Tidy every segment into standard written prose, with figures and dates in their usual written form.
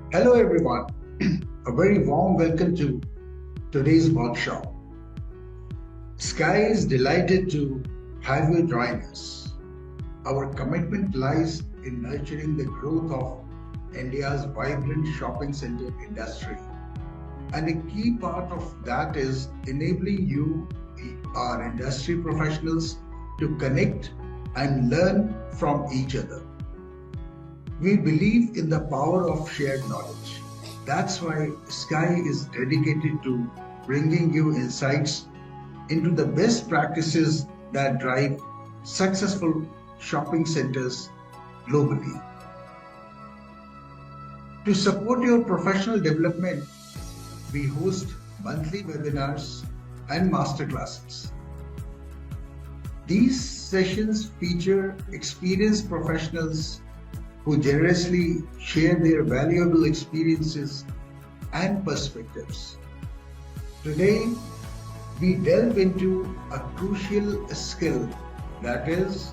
Hello everyone, a very warm welcome to today's workshop. SCAI is delighted to have you join us. Our commitment lies in nurturing the growth of India's vibrant shopping center industry. And a key part of that is enabling you, our industry professionals, to connect and learn from each other. We believe in the power of shared knowledge. That's why SCAI is dedicated to bringing you insights into the best practices that drive successful shopping centers globally. To support your professional development, we host monthly webinars and masterclasses. These sessions feature experienced professionals who generously share their valuable experiences and perspectives. Today, we delve into a crucial skill, that is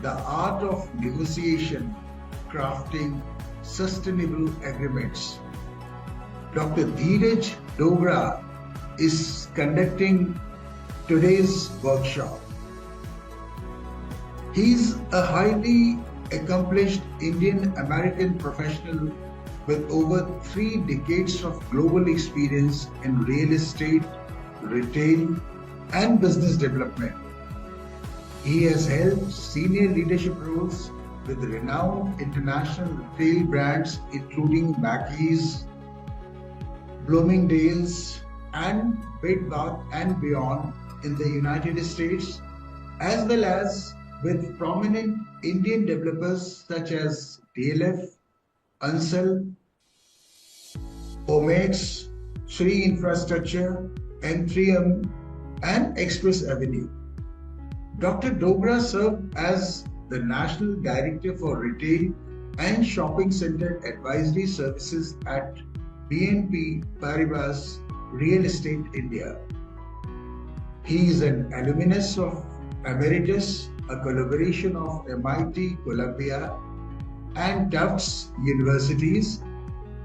the art of negotiation, crafting sustainable agreements. Dr. Dheeraj Dogra is conducting today's workshop. He's a highly accomplished Indian American professional with over 3 decades of global experience in real estate, retail, and business development. He has held senior leadership roles with renowned international retail brands including Macy's, Bloomingdale's, and Bed Bath and Beyond in the United States, as well as with prominent Indian developers such as DLF, Ansal, Omax, Sri Infrastructure, M3M, and Express Avenue. Dr. Dogra served as the National Director for Retail and Shopping Center Advisory Services at BNP Paribas Real Estate India. He is an alumnus of Emeritus, a collaboration of MIT, Columbia, and Tufts Universities,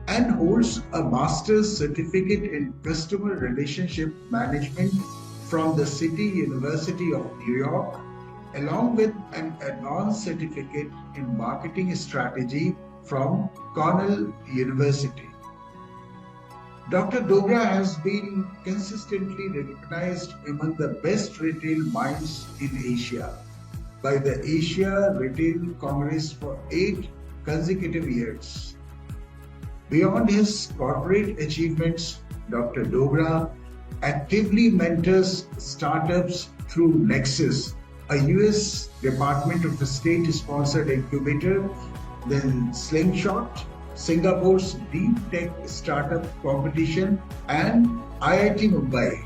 and holds a master's certificate in customer relationship management from the City University of New York, along with an advanced certificate in marketing strategy from Cornell University. Dr. Dogra has been consistently recognized among the best retail minds in Asia by the Asia Retail Congress for 8 consecutive years. Beyond his corporate achievements, Dr. Dogra actively mentors startups through Nexus, a US Department of State-sponsored incubator, then Slingshot, Singapore's deep tech startup competition, and IIT Mumbai.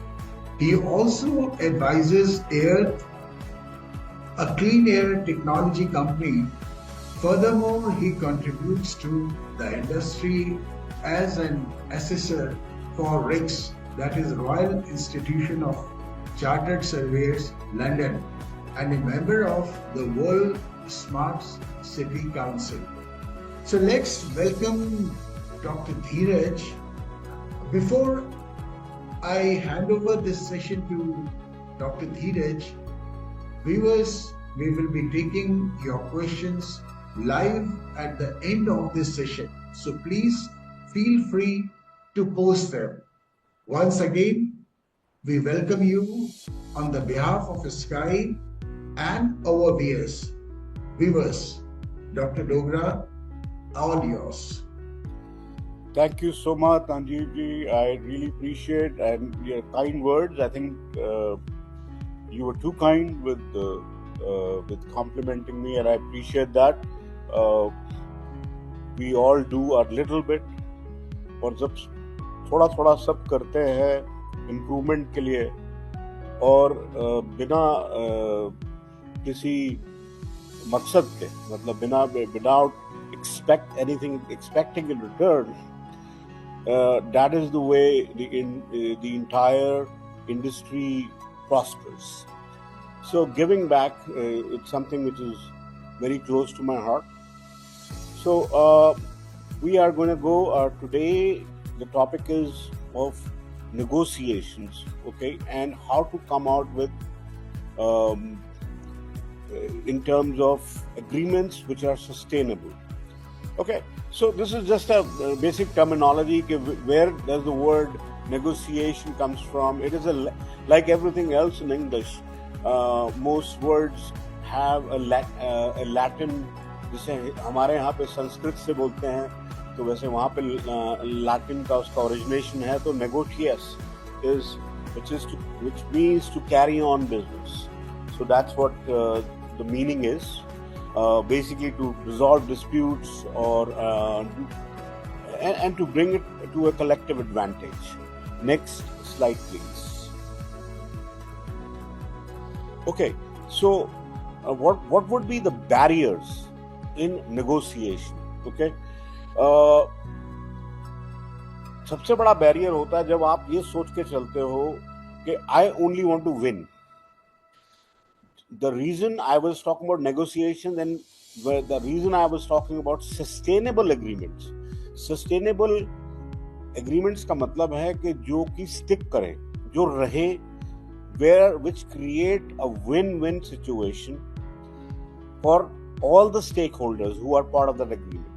He also advises Earth, a clean air technology company. Furthermore, he contributes to the industry as an assessor for RICS, that is Royal Institution of Chartered Surveyors, London, and a member of the World Smart City Council. So let's welcome Dr. Dheeraj. Before I hand over this session to Dr. Dheeraj, viewers, we will be taking your questions live at the end of this session. So please feel free to post them. Once again, we welcome you on the behalf of SCAI and our viewers. Dr. Dogra, all yours. Thank you so much, Anjeev ji. I really appreciate and your kind words. I think you were too kind with complimenting me, and I appreciate that. We all do our little bit, और जब थोड़ा थोड़ा सब करते हैं improvement के लिए और बिना किसी मकसद के, मतलब बिना without expecting in return, that is the way the entire industry prospers. So giving back, it's something which is very close to my heart. So we are going to go today. The topic is of negotiations, okay, and how to come out with in terms of agreements which are sustainable. Okay, so this is just a basic terminology. Where does the word negotiation comes from? It is like everything else in English. Most words have a Latin, जिसे हमारे यहाँ पे संस्कृत से बोलते हैं, तो वैसे वहाँ पे लैटिन का उसका ओरिजिनेशन है. तो negotiate is which means to carry on business. So that's what the meaning is. Basically to resolve disputes or and to bring it to a collective advantage. Next slide, please. Okay, so what would be the barriers in negotiation? Okay, सबसे बड़ा barrier होता है जब आप ये सोच के चलते हो कि I only want to win. The reason I was talking about negotiation and the reason I was talking about sustainable agreements. Sustainable agreements का मतलब है कि जो कि stick करें, जो रहे, which create a win-win situation for all the stakeholders who are part of that agreement.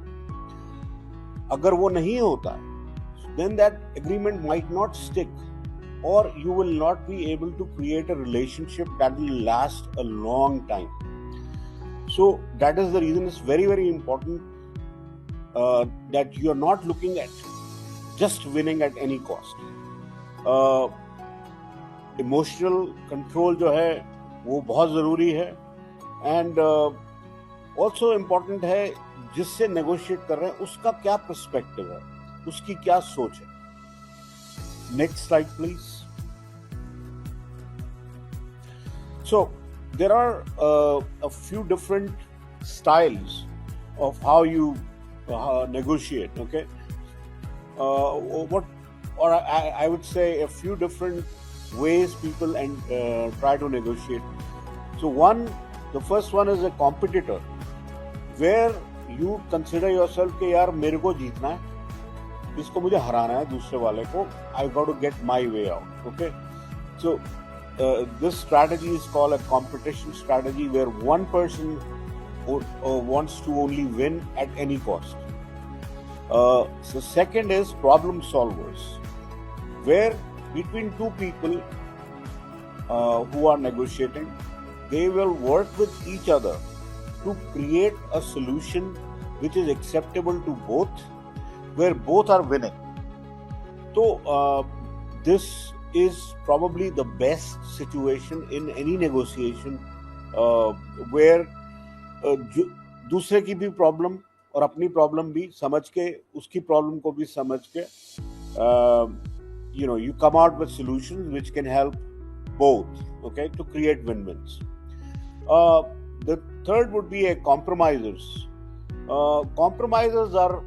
अगर वो नहीं होता, then that agreement might not stick, or you will not be able to create a relationship that will last a long time. So that is the reason it's very, very important that you are not looking at just winning at any cost. Emotional control जो है वो बहुत ज़रूरी है, and also important है जिससे negotiate कर रहे हैं उसका क्या perspective है, उसकी क्या सोच है. Next slide, please. So there are a few different styles of how you negotiate. Okay, I would say a few different ways people try to negotiate. So the first one is a competitor, where you consider yourself कि यार मेरे को जीतना है, इसको मुझे हराना है दूसरे वाले को. I've got to get my way out. Okay, so this strategy is called a competition strategy, where one person wants to only win at any cost. So second is problem solvers, where between two people who are negotiating, they will work with each other to create a solution which is acceptable to both, where both are winning. So this is probably the best situation in any negotiation, where दूसरे की भी problem और अपनी problem भी समझ के, उसकी problem को भी समझ के, you come out with solutions which can help both, okay, to create win-wins. The third would be a compromisers. Compromisers are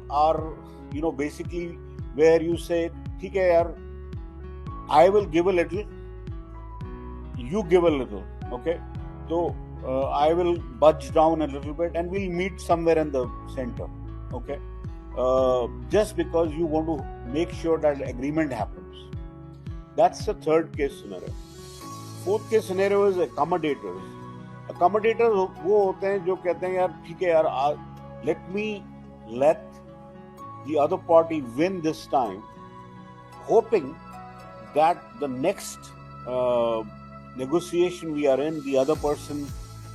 basically where you say, ठीक है यार, I will give a little, you give a little, okay? So I will budge down a little bit and we'll meet somewhere in the center, okay? Just because you want to make sure that agreement happens. That's the third case scenario. Fourth case scenario is accommodators. Accommodators वो होते हैं जो कहते हैं यार ठीक है यार, let the other party win this time, hoping that the next negotiation we are in, the other person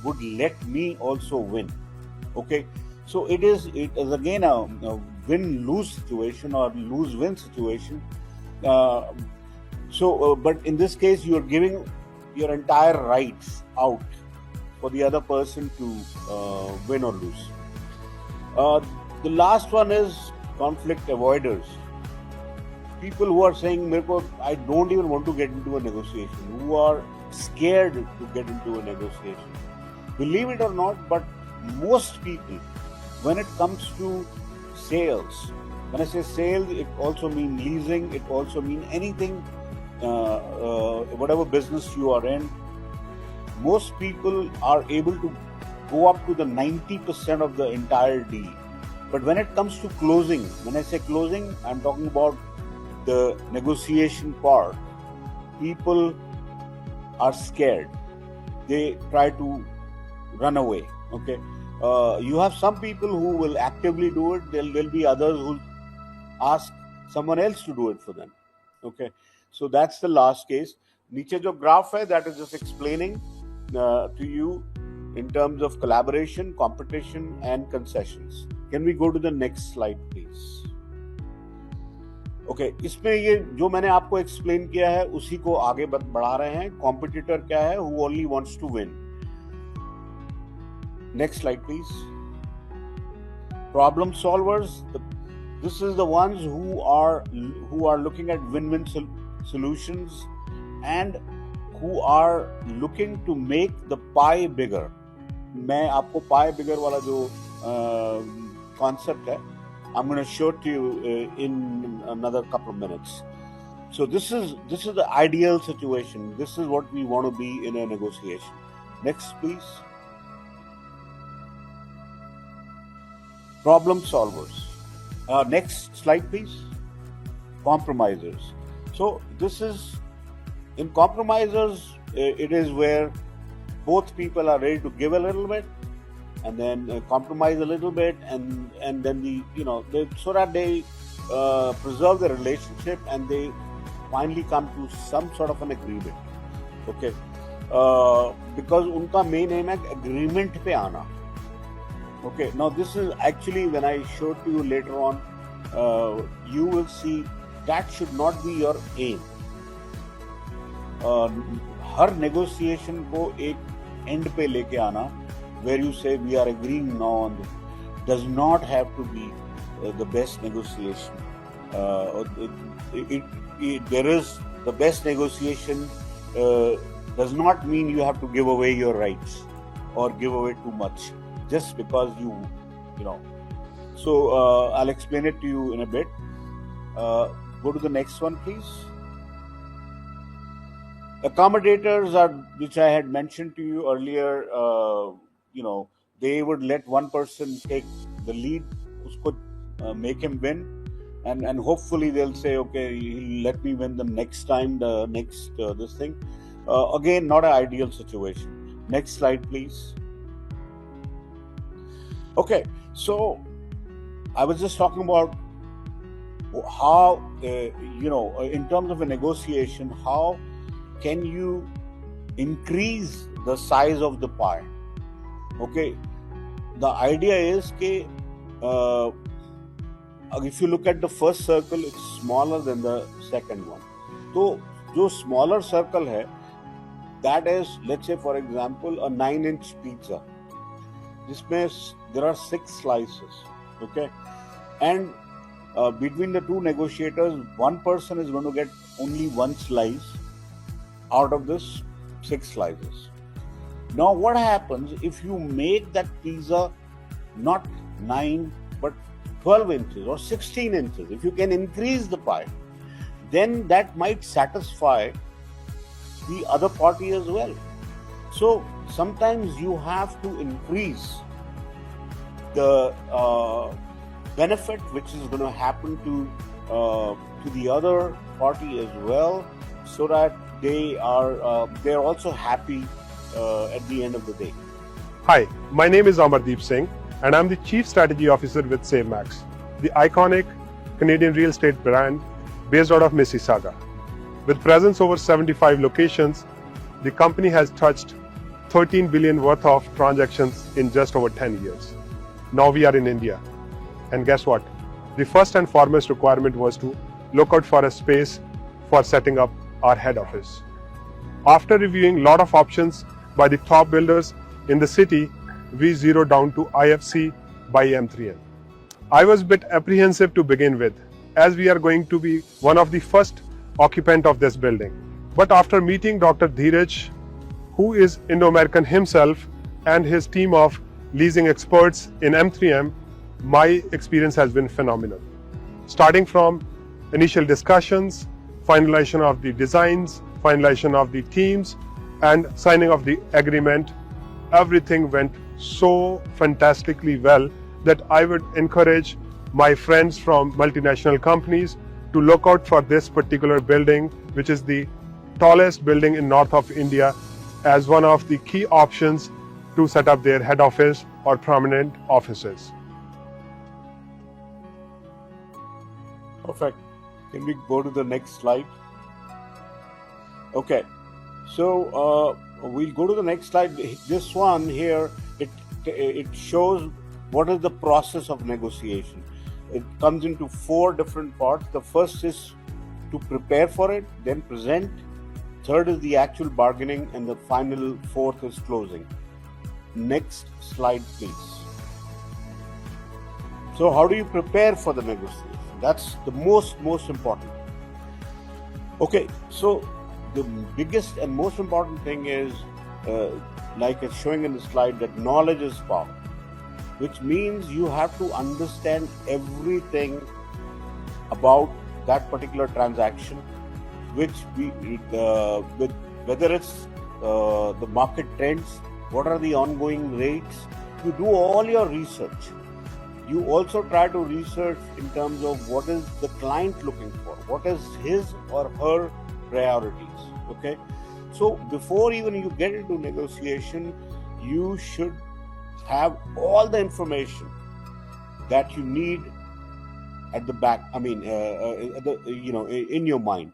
would let me also win. Okay, so it is again a win-lose situation or lose-win situation. But in this case, you are giving your entire rights out for the other person to win or lose. The last one is conflict avoiders. People who are saying, I don't even want to get into a negotiation, who are scared to get into a negotiation. Believe it or not, but most people, when it comes to sales, when I say sales, it also means leasing, it also means anything, whatever business you are in, most people are able to go up to the 90% of the entire deal. But when it comes to closing, when I say closing, I'm talking about the negotiation part. People are scared. They try to run away. Okay, you have some people who will actively do it. There'll be others who ask someone else to do it for them. Okay, so that's the last case. नीचे जो graph है, that is just explaining to you in terms of collaboration, competition, and concessions. Can we go to the next slide, please? Okay, इसमें ये जो मैंने आपको explain किया है उसी को आगे बढ़ा रहे हैं. Competitor क्या है? Who only wants to win. Next slide, please. Problem solvers. This is the ones who are looking at win-win solutions and who are looking to make the pie bigger. मैं आपको pie bigger वाला जो concept है, I'm going to show it to you in another couple of minutes. So this is the ideal situation. This is what we want to be in a negotiation. Next, please. Problem solvers. Next slide, please. Compromisers. So this is, in compromisers, it is where both people are ready to give a little bit and then compromise a little bit, and then so that they preserve the relationship and they finally come to some sort of an agreement. Okay, because unka main aim है agreement पे आना. Okay, now this is actually, when I show to you later on, you will see that should not be your aim. Her negotiation को एक end पे लेके आना, where you say we are agreeing now on this, does not have to be the best negotiation. There is the best negotiation does not mean you have to give away your rights or give away too much just because you know. So I'll explain it to you in a bit. Go to the next one, please. Accommodators are, which I had mentioned to you earlier, they would let one person take the lead, usko make him win, and hopefully they'll say, okay, he'll let me win the next time, this thing. Again, not an ideal situation. Next slide, please. Okay, so I was just talking about how, in terms of a negotiation, how can you increase the size of the pie? Okay, the idea is that if you look at the first circle, it's smaller than the second one. So, the smaller circle hai, that is, let's say for example, a 9-inch pizza. There are 6 slices. Okay, and between the two negotiators, one person is going to get only 1 slice out of this 6 slices. Now what happens if you make that pizza not 9 but 12 inches or 16 inches? If you can increase the pie, then that might satisfy the other party as well. So sometimes you have to increase the benefit which is going to happen to the other party as well, so that they're also happy at the end of the day. Hi, my name is Amardeep Singh and I'm the Chief Strategy Officer with SaveMax, the iconic Canadian real estate brand based out of Mississauga. With presence over 75 locations, the company has touched 13 billion worth of transactions in just over 10 years. Now we are in India. And guess what? The first and foremost requirement was to look out for a space for setting up our head office. After reviewing a lot of options by the top builders in the city, we zeroed down to IFC by M3M. I was a bit apprehensive to begin with, as we are going to be one of the first occupant of this building. But after meeting Dr. Dheeraj, who is Indo-American himself, and his team of leasing experts in M3M, my experience has been phenomenal. Starting from initial discussions, finalization of the designs, finalization of the teams, and signing of the agreement, everything went so fantastically well that I would encourage my friends from multinational companies to look out for this particular building, which is the tallest building in north of India, as one of the key options to set up their head office or permanent offices. Perfect. Can we go to the next slide? Okay. So we'll go to the next slide. This one here, it shows what is the process of negotiation. It comes into 4 different parts. The first is to prepare for it, then present. Third is the actual bargaining, and the final 4th is closing. Next slide, please. So how do you prepare for the negotiation? That's the most important. Okay, so the biggest and most important thing is, like it's showing in the slide, that knowledge is power, which means you have to understand everything about that particular transaction, which whether it's the market trends, what are the ongoing rates. You do all your research. You also try to research in terms of what is the client looking for, what is his or her priorities. Okay, so before even you get into negotiation, you should have all the information that you need at the back. In your mind,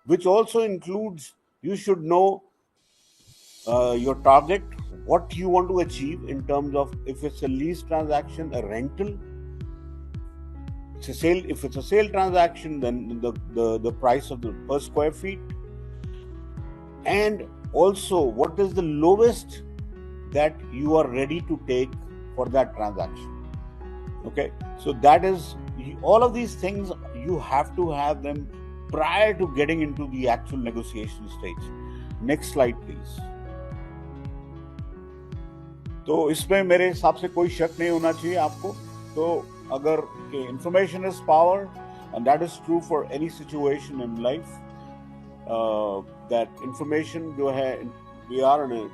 which also includes, you should know your target, what you want to achieve in terms of, if it's a lease transaction, a rental. It's a sale. If it's a sale transaction, then the price of the per square feet, and also what is the lowest that you are ready to take for that transaction. Okay, so that is, all of these things you have to have them prior to getting into the actual negotiation stage. Next slide, please. तो इसमें मेरे हिसाब से कोई शक नहीं होना चाहिए आपको. तो अगर information is power, and that is true for any situation in life, that information जो है, we are in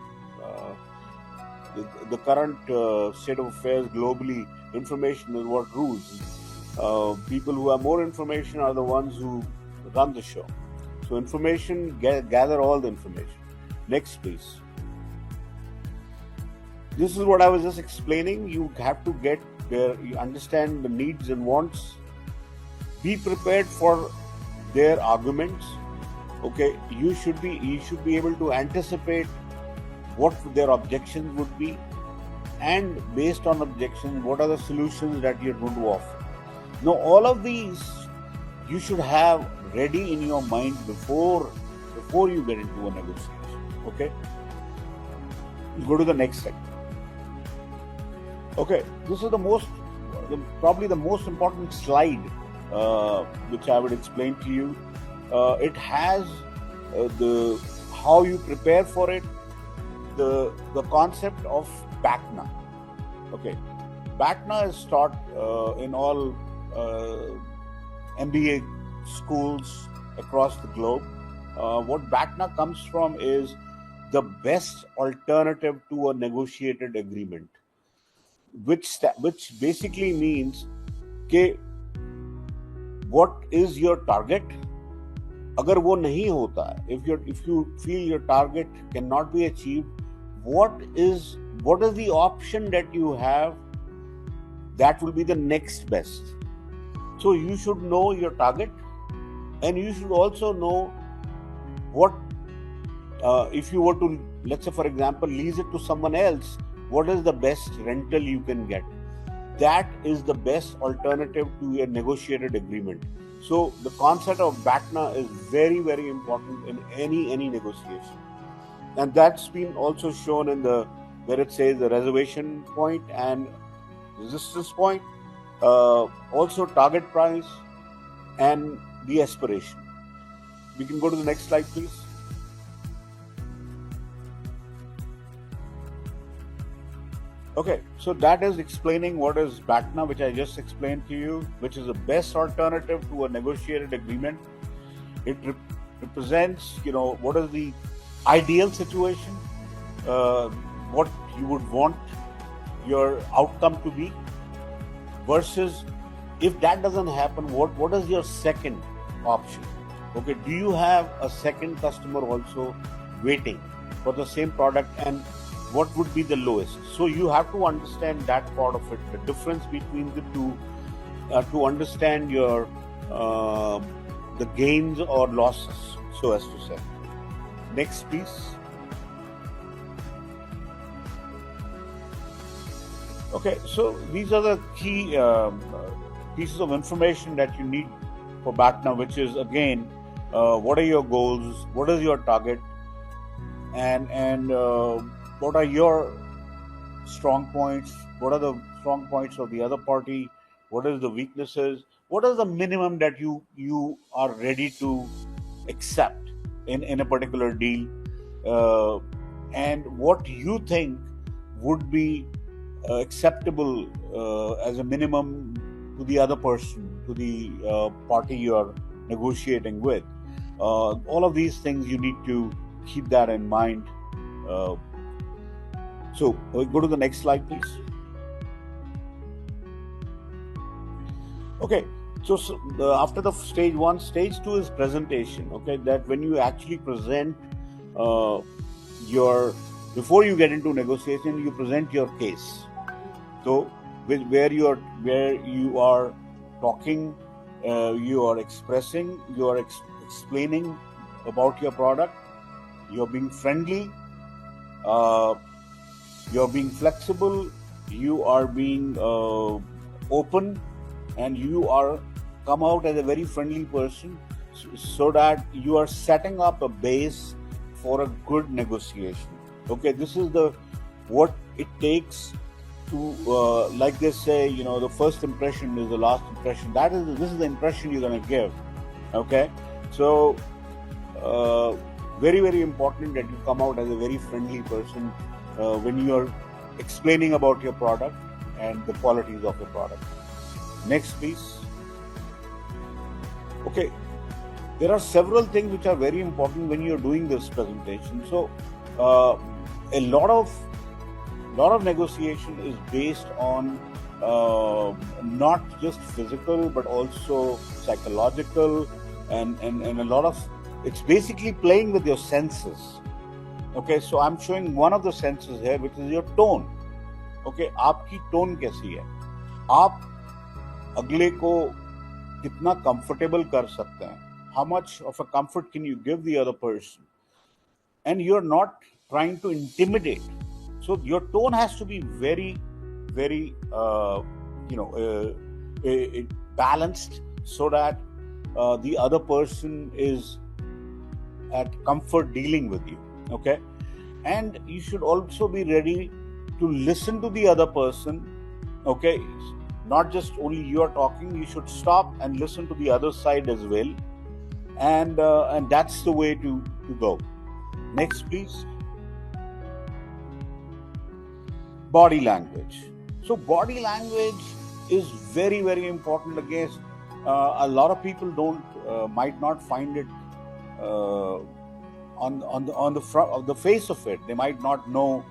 the current state of affairs globally, information is what rules. People who have more information are the ones who run the show. So information, gather all the information. Next, please. This is what I was just explaining. You have to get where you understand the needs and wants. Be prepared for their arguments. Okay, you should be able to anticipate what their objections would be, and based on objections, what are the solutions that you're going to offer. Now, all of these you should have ready in your mind before you get into a negotiation. Okay, go to the next slide. Okay, this is probably the most important slide which I would explain to you. It has how you prepare for it, the concept of BACNA. Okay, BACNA is taught in all MBA schools across the globe. What BACNA comes from is the best alternative to a negotiated agreement, which basically means कि what is your target. अगर वो नहीं होता है, if you feel your target cannot be achieved, what is the option that you have that will be the next best. So you should know your target, and you should also know what if you were to, let's say for example, lease it to someone else, what is the best rental you can get. That is the best alternative to a negotiated agreement. So the concept of BACNA is very, very important in any negotiation, and that's been also shown in where it says the reservation point and resistance point, also target price and the aspiration. We can go to the next slide, please. Okay, so that is explaining what is BACNA, which I just explained to you, which is the best alternative to a negotiated agreement. It represents, what is the ideal situation, what you would want your outcome to be, versus if that doesn't happen, what is your second option? Okay, do you have a second customer also waiting for the same product, and what would be the lowest? So you have to understand that part of it, the difference between the two, to understand your the gains or losses, so as to say. Next, please. Okay, so these are the key pieces of information that you need for BATNA, which is again, what are your goals, what is your target, and what are your strong points, what are the strong points of the other party, what is the weaknesses, what is the minimum that you are ready to accept in a particular deal, and what you think would be acceptable as a minimum to the other person, to the party you are negotiating with. All of these things you need to keep that in mind. So go to the next slide, please. Okay, so after the stage 1, stage 2 is presentation. Okay, that when you actually present before you get into negotiation, you present your case. So where you are talking, you are expressing, you are explaining about your product, you're being friendly, you're being flexible, you are being open, and you are come out as a very friendly person, so that you are setting up a base for a good negotiation. Okay, this is what it takes to, like they say, the first impression is the last impression. This is the impression you're going to give. Okay, so very, very important that you come out as a very friendly person when you are explaining about your product and the qualities of your product. Next, please. Okay, there are several things which are very important when you're doing this presentation. So a lot of negotiation is based on not just physical but also psychological, and a lot of, it's basically playing with your senses. Okay, so I'm showing one of the senses here, which is your tone. Okay, आपकी tone कैसी है, आप अगले को कितना comfortable कर सकते हैं, how much of a comfort can you give the other person, and you're not trying to intimidate. So your tone has to be very, very balanced, so that the other person is at comfort dealing with you. Okay, and you should also be ready to listen to the other person. Okay, not just only you are talking, you should stop and listen to the other side as well, and that's the way to go. Next, please. Body language. So body language is very, very important. Again, a lot of people might not find it on the front of the face of it. They might not know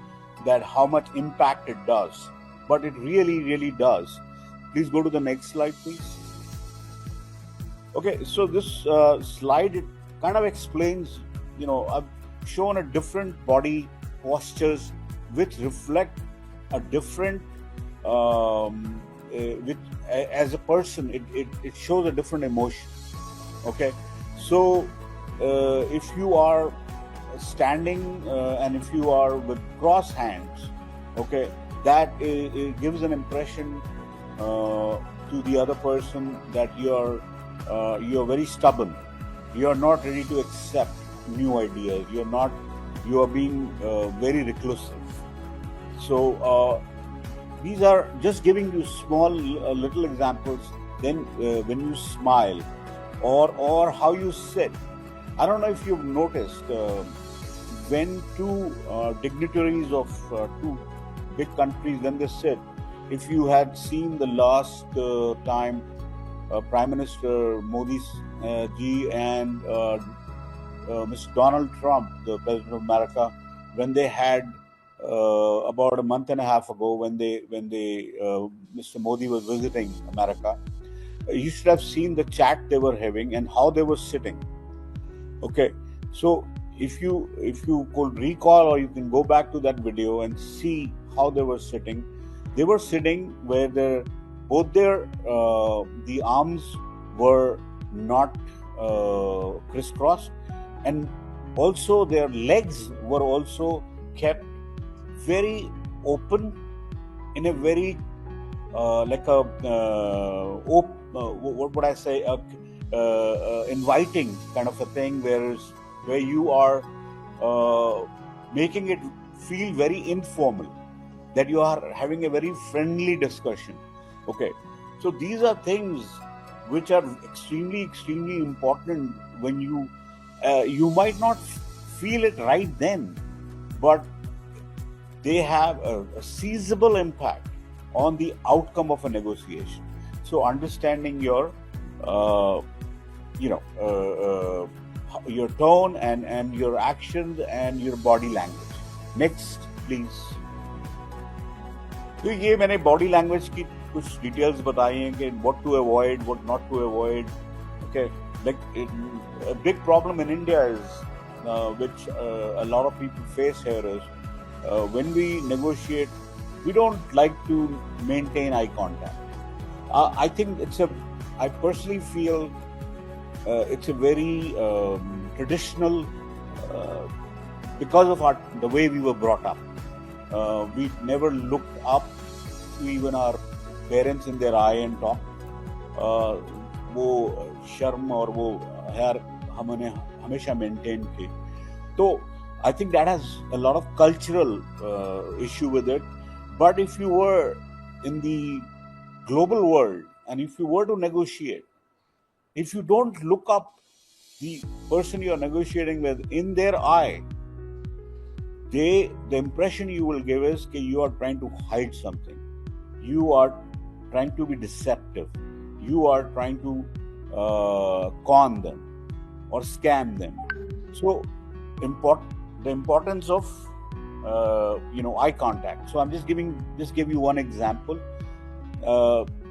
that how much impact it does, but it really, really does. Please go to the next slide, please. Okay, so this slide, it kind of explains, I've shown a different body postures which reflect a different, as a person, it shows a different emotion. Okay, so if you are standing and if you are with crossed hands, okay, that it gives an impression to the other person that you're very stubborn, you're not ready to accept new ideas, you are being very reclusive. So these are just giving you small little examples. Then when you smile, or how you sit. I don't know if you've noticed, when two dignitaries of two big countries, when they sit, if you had seen the last time Prime Minister Modi ji and Mr. Donald Trump, the President of America, when they had about a month and a half ago when Mr. Modi was visiting America. You should have seen the chat they were having and how they were sitting. Okay, so if you could recall, or you can go back to that video and see how they were sitting where the arms were not crisscrossed, and also their legs were also kept very open in a very what would I say, inviting kind of a thing, where you are making it feel very informal, that you are having a very friendly discussion. Okay, so these are things which are extremely important when you might not feel it right then, but they have a seizable impact on the outcome of a negotiation. So understanding your your tone and your actions and your body language. Next, please. तो ये मैंने body language की कुछ details बताई हैं कि what to avoid, what not to avoid. Okay, like a big problem in India is which a lot of people face here is when we negotiate, we don't like to maintain eye contact. I think I personally feel it's a very traditional, because of the way we were brought up. We never looked up to even our parents in their eye and talk. वो शर्म और वो यार हमने हमेशा maintain की. So I think that has a lot of cultural issue with it. But if you were in the global world and if you were to negotiate, if you don't look up the person you are negotiating with in their eye, the impression you will give is that you are trying to hide something. You are trying to be deceptive. You are trying to con them or scam them. So the importance of eye contact. So I'm just give you one example.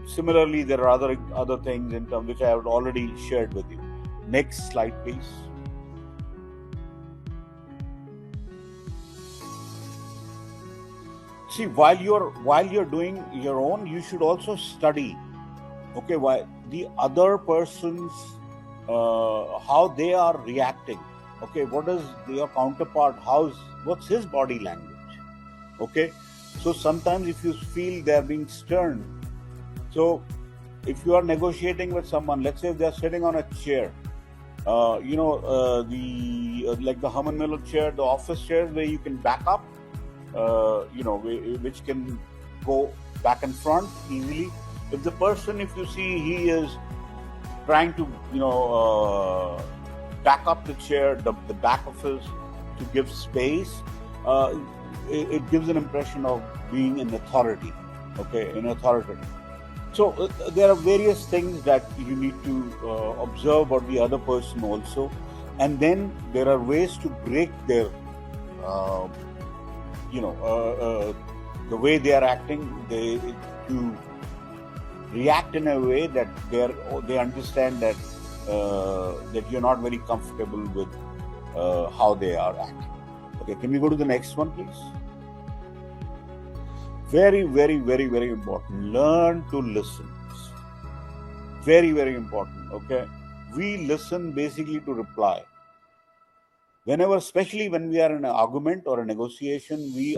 Similarly, there are other things in terms which I have already shared with you. Next slide, please. See, while you're doing your own, you should also study. Okay, why the other person's how they are reacting. Okay, what is your counterpart? What's his body language? Okay, so sometimes if you feel they're being stern, so if you are negotiating with someone, let's say if they're sitting on a chair, like the Herman Miller chair, the office chairs where you can back up, which can go back and front easily. If the person, if you see he is trying to, back up the chair, the back of his, to give space, it gives an impression of being an authority, okay, an authority. So there are various things that you need to observe about the other person also, and then there are ways to break their, the way they are acting, to react in a way that they understand that that you're not very comfortable with how they are acting. Okay, can we go to the next one, please? Very, very, very, very important. Learn to listen. Very, very important. Okay, we listen basically to reply. Whenever, especially when we are in an argument or a negotiation, we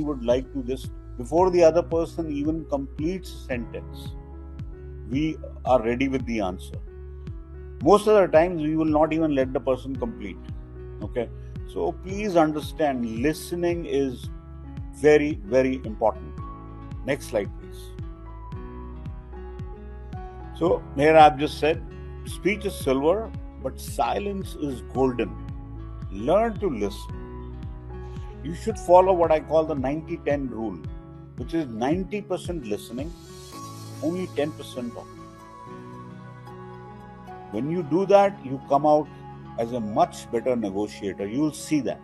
would like to just, before the other person even completes a sentence, we are ready with the answer. Most of the times, we will not even let the person complete. Okay, so please understand, listening is very, very important. Next slide, please. So here I've just said, speech is silver, but silence is golden. Learn to listen. You should follow what I call the 90-10 rule, which is 90% listening, only 10% talking. When you do that, you come out as a much better negotiator. You will see that.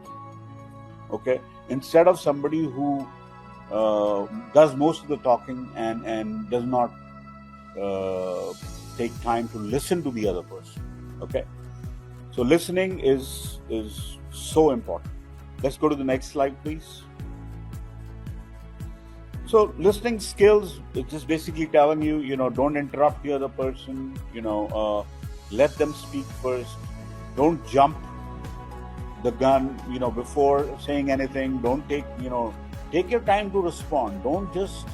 Okay. instead of somebody who does most of the talking and does not take time to listen to the other person. Okay, so listening is so important. Let's go to the next slide, please. So listening skills is just basically telling you, don't interrupt the other person, let them speak first. Don't jump the gun, before saying anything. Don't take your time to respond. Don't just,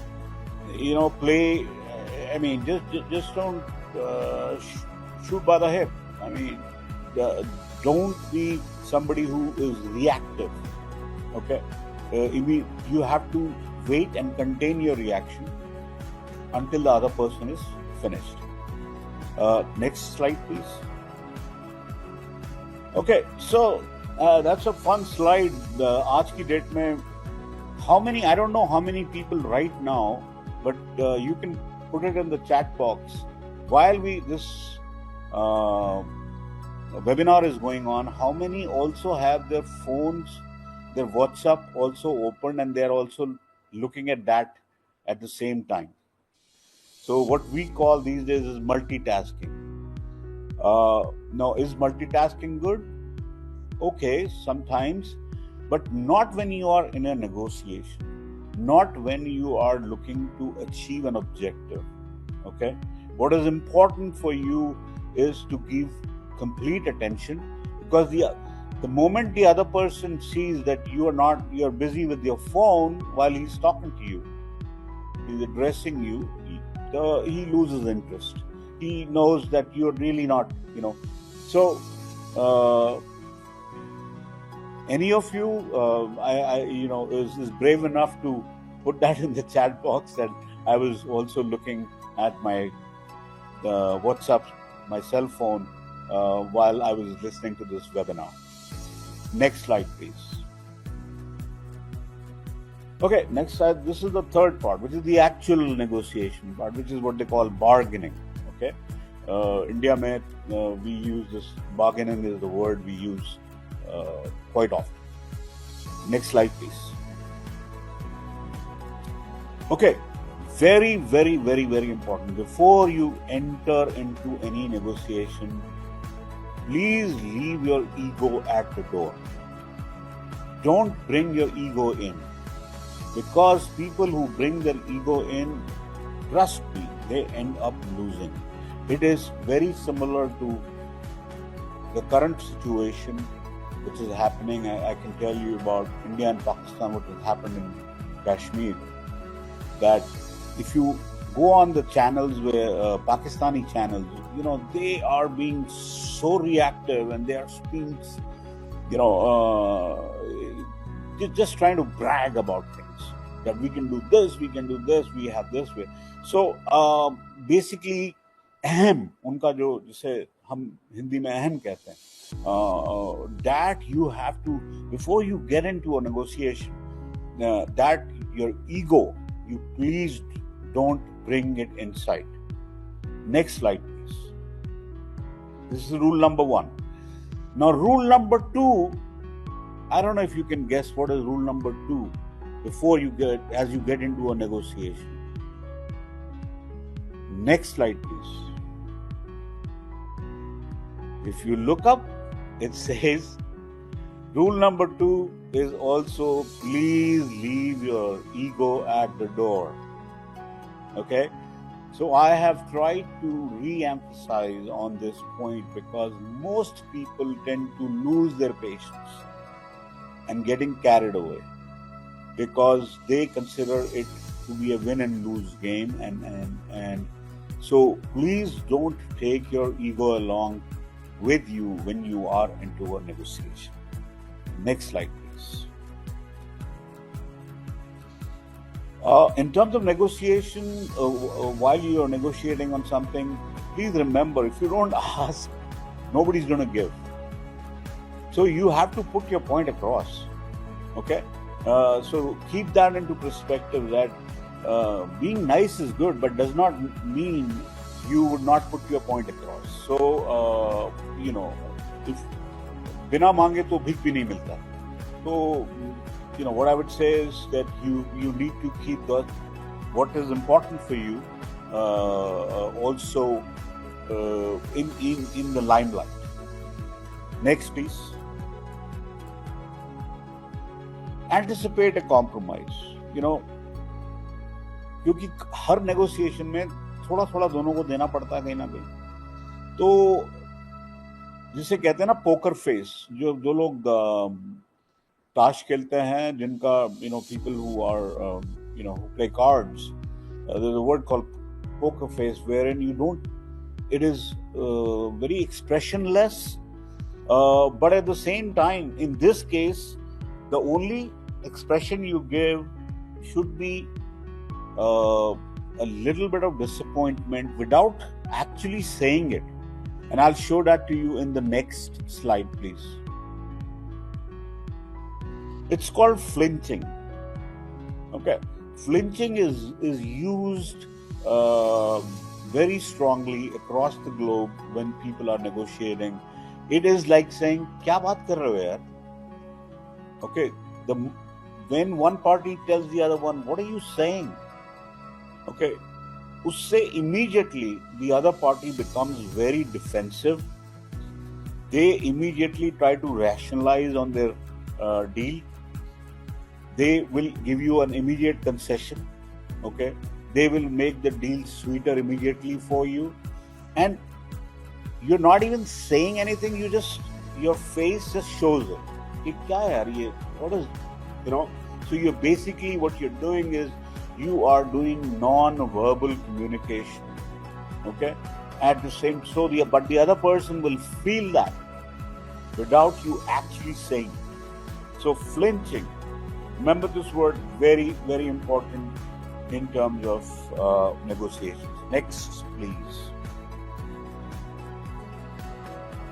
play. I mean, just don't shoot by the hip. I mean, don't be somebody who is reactive. Okay, you have to wait and contain your reaction until the other person is finished. Next slide, please. Okay, so that's a fun slide. Aaj ki date mein, I don't know how many people right now, but you can put it in the chat box. While this webinar is going on, how many also have their phones, their WhatsApp also open, and they're also looking at that at the same time? So what we call these days is multitasking. Now, is multitasking good? Okay, sometimes, but not when you are in a negotiation, not when you are looking to achieve an objective. Okay, what is important for you is to give complete attention, because the moment the other person sees that you're busy with your phone while he's talking to you, he's addressing you, he loses interest. He knows that you're really not, So, any of you, is brave enough to put that in the chat box that I was also looking at my WhatsApp, my cell phone, while I was listening to this webinar. Next slide, please. Okay, next slide. This is the third part, which is the actual negotiation part, which is what they call bargaining. Okay, India mein, we use this, bargaining is the word we use quite often. Next slide, please. Okay, very, very, very, very important. Before you enter into any negotiation, please leave your ego at the door. Don't bring your ego in, because people who bring their ego in, trust me, they end up losing. It is very similar to the current situation which is happening. I can tell you about India and Pakistan, what has happened in Kashmir, that if you go on the channels where Pakistani channels, they are being so reactive, and they are being, just trying to brag about things, that we can do this, we have this way. So basically, ahem, unka jo jise hum Hindi mein ahem kehte hain, that you have to, before you get into a negotiation, that your ego, you please don't bring it inside. Next slide, please. This is rule number 1. Now, rule number 2, I don't know if you can guess what is rule number 2 as you get into a negotiation. Next slide, please. If you look up, it says rule number 2 is also, please leave your ego at the door. Okay, so I have tried to re-emphasize on this point, because most people tend to lose their patience and getting carried away, because they consider it to be a win and lose game, and so please don't take your ego along with you when you are into a negotiation. Next slide, please. In terms of negotiation, while you are negotiating on something, please remember, if you don't ask, nobody's going to give. So you have to put your point across. Okay? So keep that into perspective, that being nice is good, but does not mean you would not put your point across. So, if बिना मांगे तो भीख भी नहीं मिलता, तो what I would say is that you need to keep what is important for you also in the limelight. Next, please. Anticipate a compromise. क्योंकि हर negotiation में थोड़ा थोड़ा दोनों को देना पड़ता है कहीं ना कहीं, तो जिसे कहते हैं ना पोकर फेस, जो लोग ताश खेलते हैं, जिनका people who are who play cards, there's a word called poker face, wherein it is very expressionless, but at the same time, in this case, the only expression you give should be a little bit of disappointment without actually saying it. And I'll show that to you in the next slide, please. It's called flinching. Okay, flinching is used very strongly across the globe when people are negotiating. It is like saying, "Kya baat kar rahe ho yaar?" Okay, when one party tells the other one, "What are you saying?" Okay, usse immediately the other party becomes very defensive. They immediately try to rationalize on their deal. They will give you an immediate concession. Okay, they will make the deal sweeter immediately for you, and you're not even saying anything. Your face just shows it. Kya hai yaar ye? What is, so you're basically, what you're doing is you are doing non-verbal communication. Okay, at the same, but the other person will feel that without you actually saying. So flinching, remember this word, very, very important in terms of negotiations. Next, please.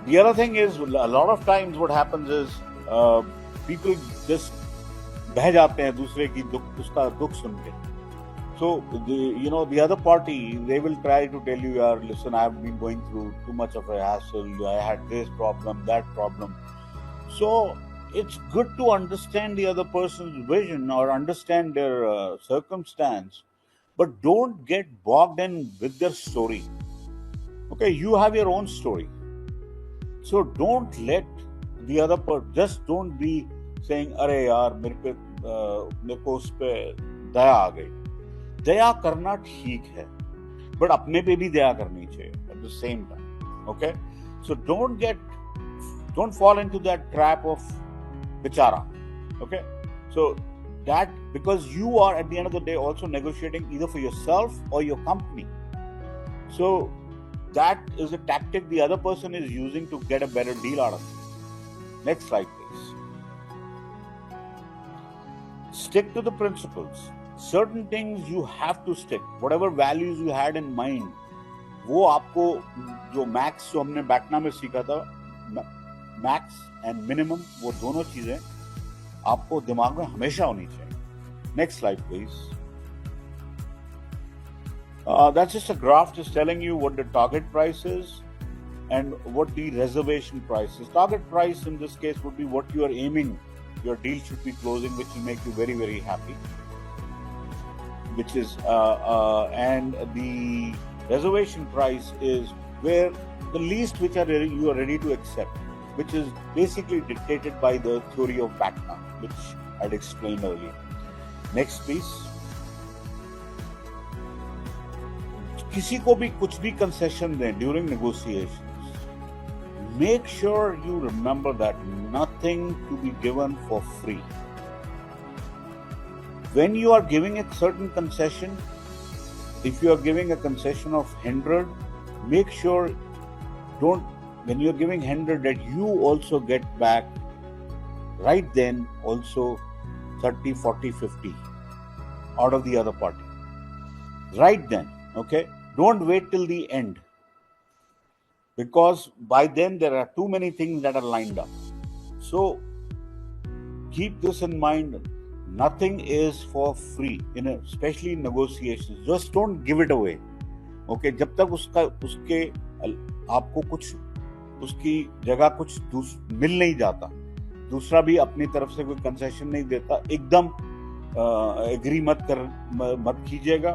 The other thing is, a lot of times what happens is people just बह जाते हैं दूसरे की उसका दुख सुन के. So the other party, they will try to tell you, listen, I have been going through too much of a hassle, I had this problem, that problem. So it's good to understand the other person's vision or understand their circumstance, but don't get bogged in with their story. Okay, you have your own story. So don't let the other person, just don't be saying, "अरे यार मेरे को उस पे दया आ गई." दया करना ठीक है, but अपने पे भी दया करनी चाहिए at the same time. Okay, so don't fall into that trap of bichara. Okay, so that, because you are at the end of the day also negotiating either for yourself or your company. So that is a tactic the other person is using to get a better deal out of it. Next slide, please. Stick to the principles. Certain things you have to stick. Whatever values you had in mind, वो आपको जो max जो हमने बैटना में सीखा था, max and minimum, वो दोनों चीजें आपको दिमाग में हमेशा होनी चाहिए. Next slide please. That's just a graph just telling you what the target price is and what the reservation price is. Target price in this case would be what you are aiming, your deal should be closing, which will make you very, very happy. Which is, and the reservation price is where the least which you are ready to accept, which is basically dictated by the theory of BATNA, which I'd explained earlier. Next, please. किसी को भी कुछ भी concession दें during negotiations, make sure you remember that nothing to be given for free. When you are giving a certain concession, if you are giving a concession of 100, make sure when you are giving 100 that you also get back right then also 30, 40, 50 out of the other party. Right then, okay? Don't wait till the end, because by then there are too many things that are lined up. So keep this in mind. Nothing is for free, especially in negotiations. Just don't give it away. Okay, जब तक आपको कुछ उसकी जगह कुछ मिल नहीं जाता, दूसरा भी अपनी तरफ से कोई कंसेशन नहीं देता, एकदम एग्री मत कीजिएगा,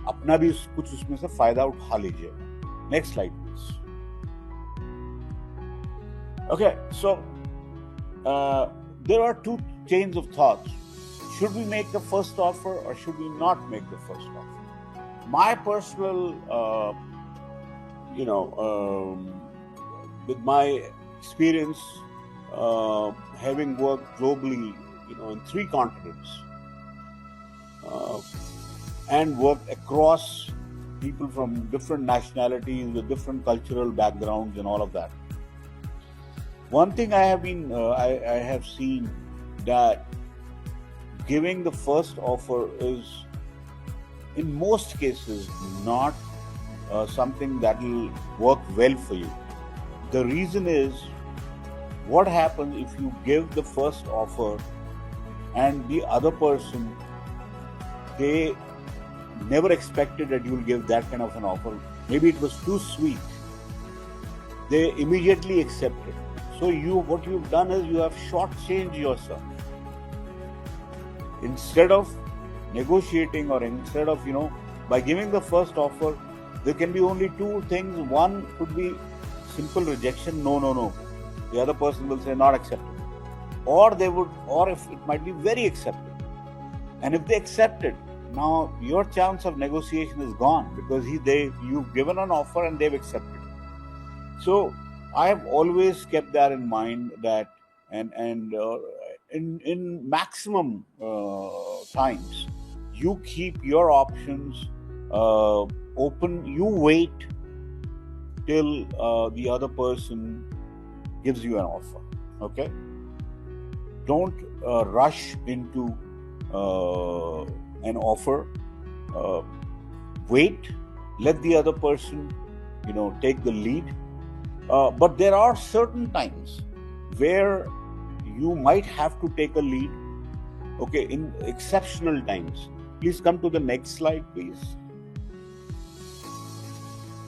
अपना भी कुछ उसमें से फायदा उठा लीजिएगा। Next slide please. Okay, so there are two chains of thoughts. Should we make the first offer or should we not make the first offer? My personal, with my experience, having worked globally, in 3 continents, and worked across people from different nationalities with different cultural backgrounds and all of that. One thing I have seen that giving the first offer is, in most cases, not something that will work well for you. The reason is, what happens if you give the first offer and the other person, they never expected that you will give that kind of an offer. Maybe it was too sweet. They immediately accepted. So what you've done is you have shortchanged yourself. Instead of negotiating or instead of, by giving the first offer, there can be only 2 things. One could be simple rejection, no. The other person will say not acceptable. Or if it might be very acceptable. And if they accept it, now your chance of negotiation is gone because you've given an offer and they've accepted. So I have always kept that in mind, that in maximum times, you keep your options open. You wait till the other person gives you an offer. Okay? Don't rush into an offer. Wait. Let the other person, take the lead. But there are certain times where you might have to take a lead. Okay, in exceptional times. Please come to the next slide, please.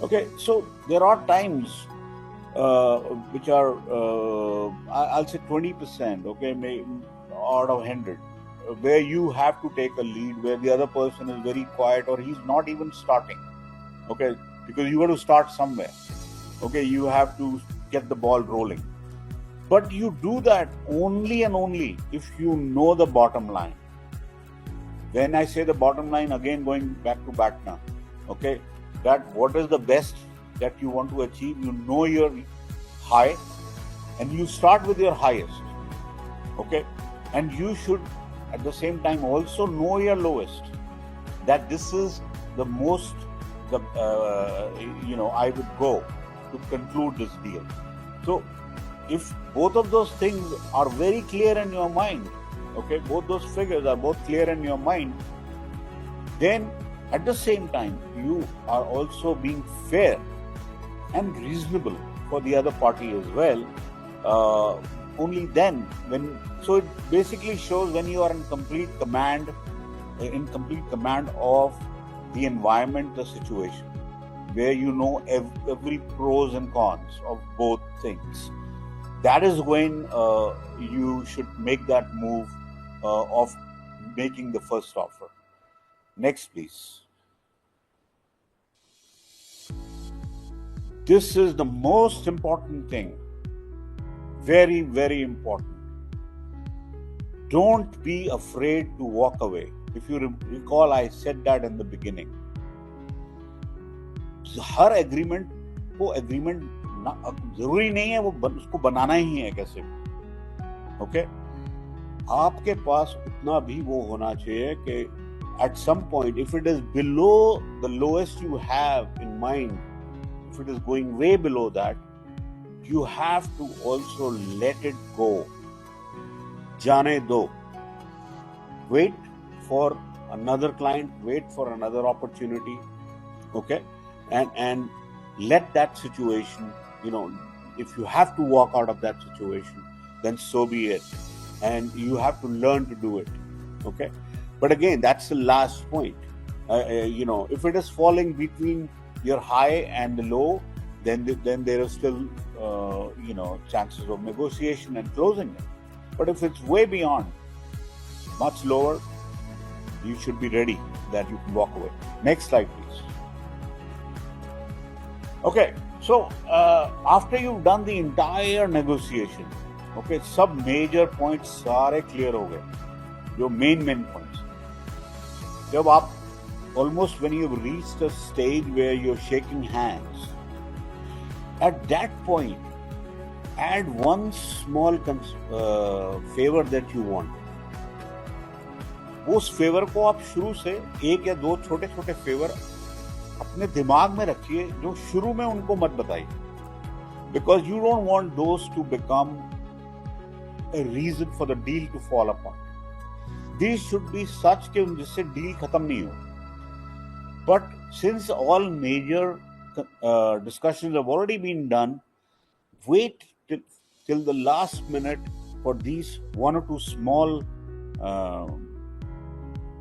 Okay, so there are times which are, I'll say 20%, okay, maybe out of 100, where you have to take a lead, where the other person is very quiet or he's not even starting. Okay, because you got to start somewhere. Okay, you have to get the ball rolling. But you do that only and only if you know the bottom line. When I say the bottom line, again going back to BATNA, okay, that what is the best that you want to achieve, you know your high and you start with your highest. Okay, and you should at the same time also know your lowest, that this is the most I would go to conclude this deal. So if both of those things are very clear in your mind, okay, both those figures are both clear in your mind, then at the same time you are also being fair and reasonable for the other party as well. Only then, so it basically shows when you are in complete command of the environment, the situation, where you know every pros and cons of both things. That is when you should make that move of making the first offer. Next, please. This is the most important thing. Very, very important. Don't be afraid to walk away. If you recall, I said that in the beginning. Her agreement को agreement जरूरी नहीं है वो उसको बनाना ही है कैसे भी. Okay, आपके पास उतना भी वो होना चाहिए कि at some point, if it is below the lowest you have in mind, if it is going way below that, you have to also let it go. Jaane do. Wait for another client, wait for another opportunity, okay? And let that situation, if you have to walk out of that situation, then so be it. And you have to learn to do it, okay? But again, that's the last point. If it is falling between your high and the low, then there are still, chances of negotiation and closing it. But if it's way beyond, much lower, you should be ready that you can walk away. Next slide, please. Okay, so after you've done the entire negotiation, okay, सब major points सारे clear हो गए, जो main points. जब आप almost when you've reached a stage where you're shaking hands, at that point, add one small favor that you want. उस favour को आप शुरू से एक या दो छोटे छोटे फेवर अपने दिमाग में रखिए जो शुरू में उनको मत बताइए, because you don't want those two become a reason for the deal to fall apart. These should be such कि जिससे डील खत्म नहीं हो. But since all major discussions have already been done, wait till the last minute for these one or two small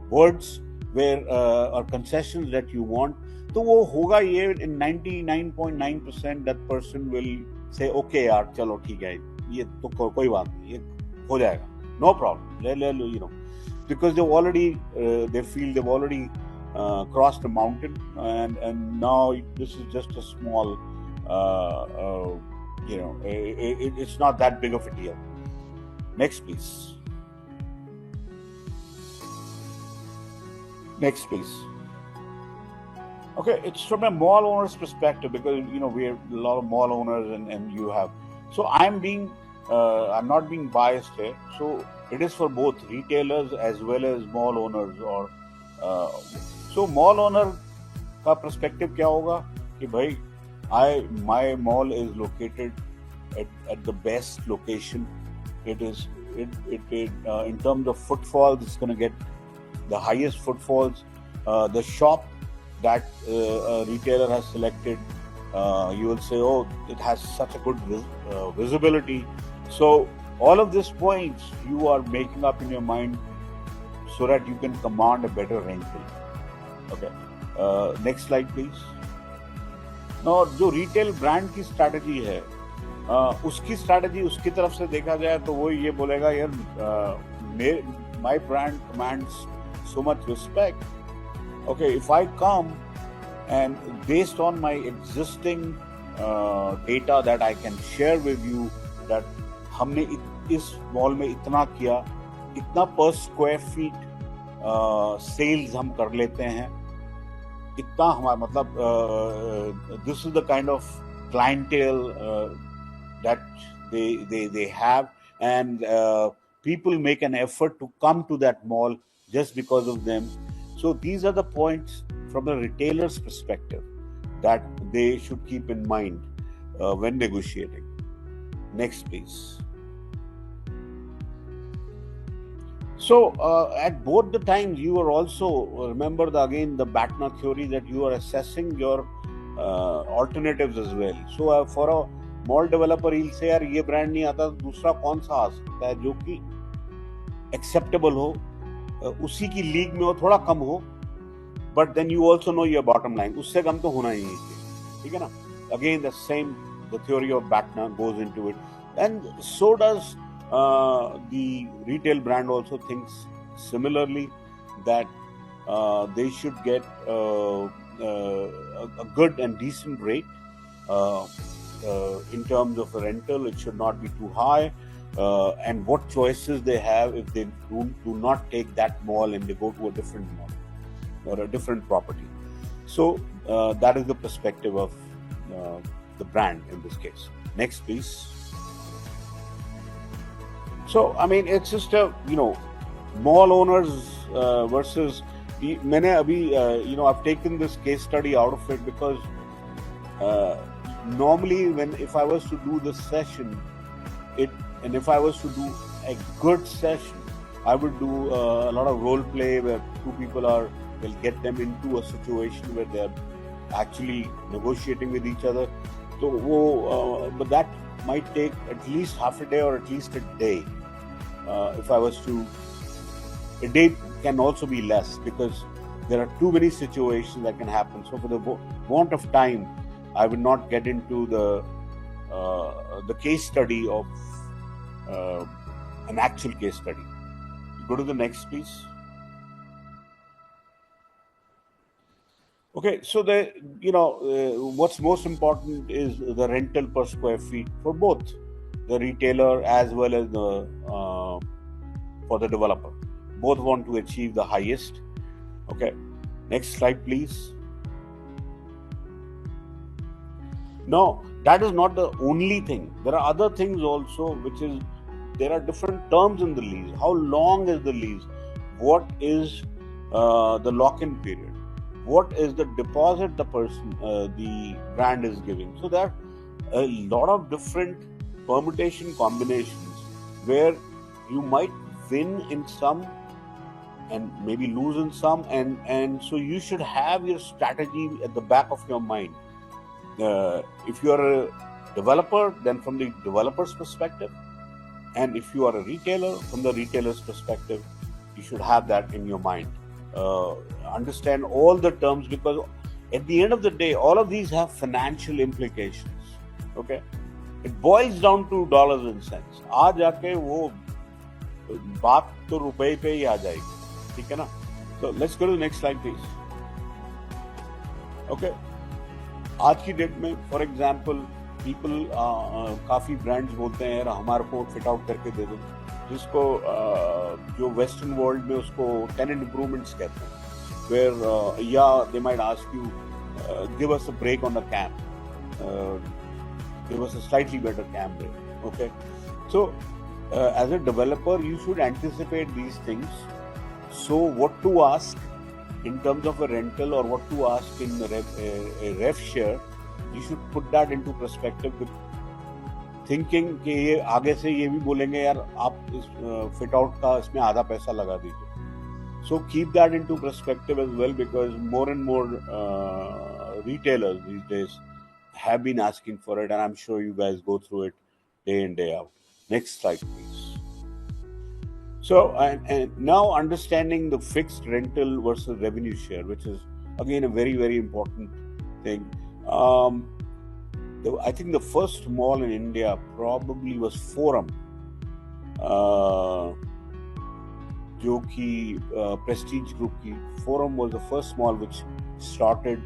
words where or concessions that you want. तो वो होगा ये in 99.9% that person will say okay यार चलो ठीक है ये तो कोई बात नहीं ये हो जाएगा, no problem, ले लो, you know, because they've already they feel they've already crossed the mountain and now this is just a small you know it's not that big of a deal. Next please. Next please. Okay, it's from a mall owner's perspective because you know we have a lot of mall owners and you have. So I'm not being biased here. So it is for both retailers as well as mall owners or so mall owner का perspective क्या होगा कि भाई my mall is located at the best location. It in terms of footfalls it's going to get the highest footfalls. The shop that a retailer has selected, you will say, oh, it has such a good visibility. So all of these points you are making up in your mind so that you can command a better rental. Okay. Next slide, please. Now, जो retail brand की strategy है, उसकी strategy उसकी तरफ से देखा जाए तो वो ये बोलेगा यार my brand commands so much respect. Okay, if I come and based on my existing data that I can share with you that हमने इस mall में इतना किया, इतना per square feet sales हम कर लेते हैं, इतना हमारा मतलब this is the kind of clientele that they have and people make an effort to come to that mall just because of them. So these are the points from the retailer's perspective that they should keep in mind when negotiating. Next, please. So at both the times, you are also, remember again the Batna theory that you are assessing your alternatives as well. So for a mall developer, he'll say, यार ये brand नहीं आता, दूसरा कौन सा आ सकता है जो कि acceptable हो, उसी की लीग में हो, थोड़ा कम हो, but then you also know your bottom line. उससे कम तो होना ही नहीं, ठीक है ना? Again, the theory of Batna goes into it, and so does the retail brand also thinks similarly that they should get a good and decent rate in terms of rental. It should not be too high. And what choices they have if they do not take that mall and they go to a different mall or a different property. So that is the perspective of the brand in this case. Next, please. So I mean, it's just a mall owners versus मैंने अभी I've taken this case study out of it because normally if I was to do this session, and if I was to do a good session, I would do a lot of role play where two people will get them into a situation where they're actually negotiating with each other. So, but that might take at least half a day or at least a day. If I was to, a day can also be less because there are too many situations that can happen. So for the want of time, I would not get into the case study of an actual case study. Go to the next, please. Okay, so what's most important is the rental per square feet for both the retailer as well as the for the developer. Both want to achieve the highest. Okay, next slide, please. No, that is not the only thing. There are other things also, which is there are different terms in the lease. How long is the lease? What is the lock-in period? What is the deposit the brand is giving? So there are a lot of different permutation combinations where you might win in some and maybe lose in some, and so you should have your strategy at the back of your mind. If you are a developer, then from the developer's perspective, and if you are a retailer, from the retailer's perspective, you should have that in your mind. Understand all the terms, because at the end of the day, all of these have financial implications. Okay, it boils down to dollars and cents. आज जाके वो बात तो रुपए पे ही आ जाएगी, ठीक है ना? So let's go to the next slide, please. Okay, आज की डेट में फॉर एग्जाम्पल पीपल काफ़ी ब्रांड्स बोलते हैं यार हमारे को फिट आउट करके दे दो, जिसको जो वेस्टर्न वर्ल्ड में उसको टेनेंट इम्प्रूवमेंट्स कहते हैं, where yeah they might ask you give us a break on the cam, give us a slightly better cam break. Okay, so as a developer you should anticipate these things. So what to ask in terms of a rental or what to ask in a rev share, you should put that into perspective with thinking कि ये आगे से ये भी बोलेंगे यार आप इस फिट आउट का इसमें आधा पैसा लगा दीजिए. So keep that into perspective as well, because more and more retailers these days have been asking for it, and I'm sure you guys go through it day in, day out. Next slide, please. So, and now understanding the fixed rental versus revenue share, which is again a very, very important thing. I think the first mall in India probably was Forum, जो कि Prestige Group की Forum was the first mall which started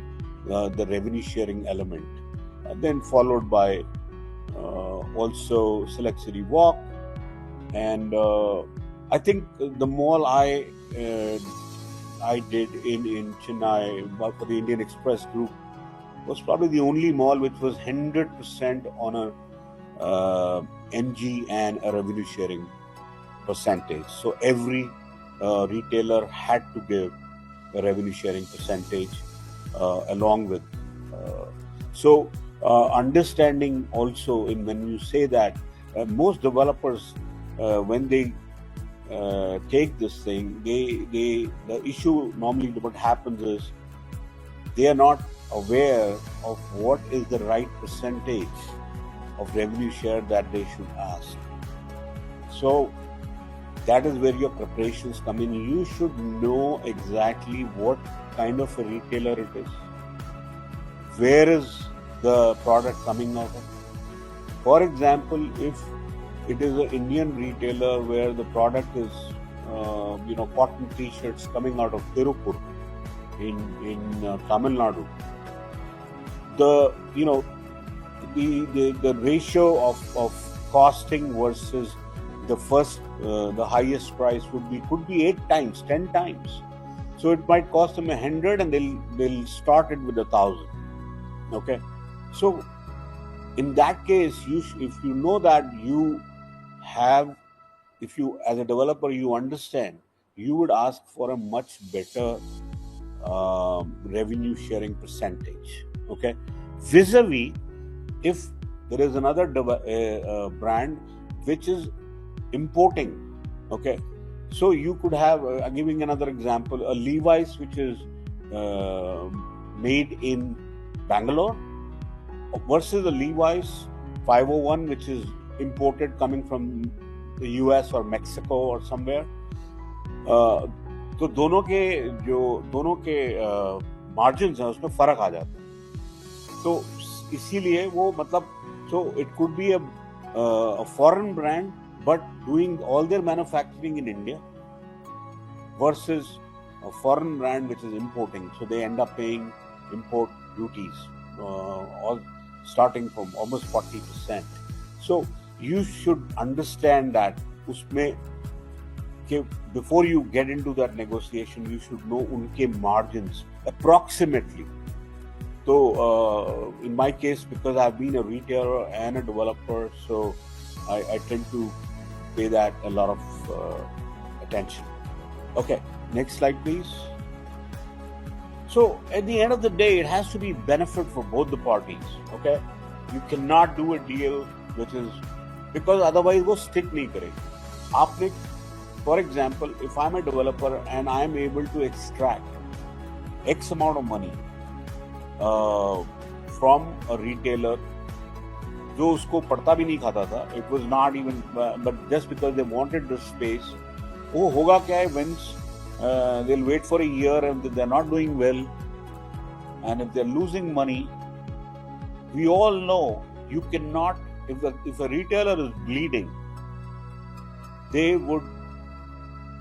the revenue sharing element, then followed by also Select City Walk, and I think the mall I did in Chennai for the Indian Express Group was probably the only mall which was 100% on a NG and a revenue sharing percentage. So every retailer had to give a revenue sharing percentage along with. So understanding also when you say that most developers when they take this thing, the issue normally what happens is they are not aware of what is the right percentage of revenue share that they should ask. So that is where your preparations come in. You should know exactly what kind of a retailer it is. Where is the product coming out of? For example, if it is an Indian retailer where the product is, cotton t-shirts coming out of Tirupur in Tamil Nadu, the ratio of costing versus the highest price could be 8 times, 10 times. So it might cost them 100 and they'll start it with 1,000. Okay, so in that case, if you know that if you as a developer you understand, you would ask for a much better revenue sharing percentage. Okay, vis-a-vis if there is another brand which is importing. Okay, so you could have giving another example, a Levi's which is made in Bangalore versus a Levi's 501 which is imported coming from the US or Mexico or somewhere. तो दोनों के margins हैं उसमें फर्क आ जाता है. तो इसीलिए वो मतलब so it could be a foreign brand but doing all their manufacturing in India versus a foreign brand which is importing. So they end up paying import duties, all starting from almost 40%. So you should understand that before you get into that negotiation, you should know unke margins approximately. So in my case, because I've been a retailer and a developer, so I tend to pay that a lot of attention. Okay, next slide, please. So at the end of the day, it has to be benefit for both the parties. Okay, you cannot do a deal which is, because otherwise वो stick नहीं करेगी. आपने, for example, if I'm a developer and I'm able to extract X amount of money from a retailer जो उसको पड़ता भी नहीं खाता था, it was not even, but just because they wanted the space, वो होगा क्या है, once they'll wait for a year and if they're not doing well and if they're losing money, we all know you cannot, if a retailer is bleeding, they would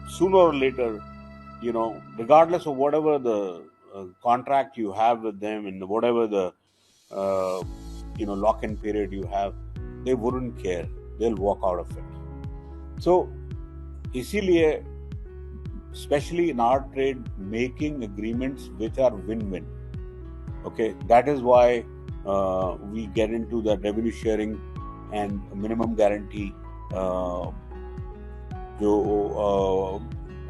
sooner or later, regardless of whatever the contract you have with them and whatever the lock-in period you have, they wouldn't care. They'll walk out of it. So, इसीलिए, especially in our trade, making agreements which are win-win. Okay, that is why we get into the revenue sharing and minimum guarantee जो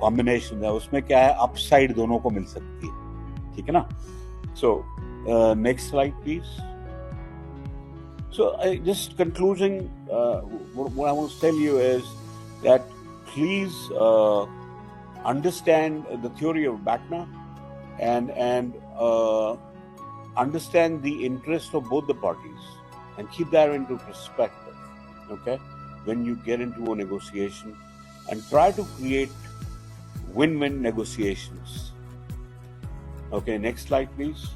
combination है, उसमें क्या है, upside दोनों को मिल सकती है, ठीक है ना? So next slide, please. So just concluding, what I want to tell you is that please understand the theory of BATNA and understand the interest of both the parties and keep that into perspective, okay, when you get into a negotiation, and try to create win-win negotiations. Okay, next slide, please.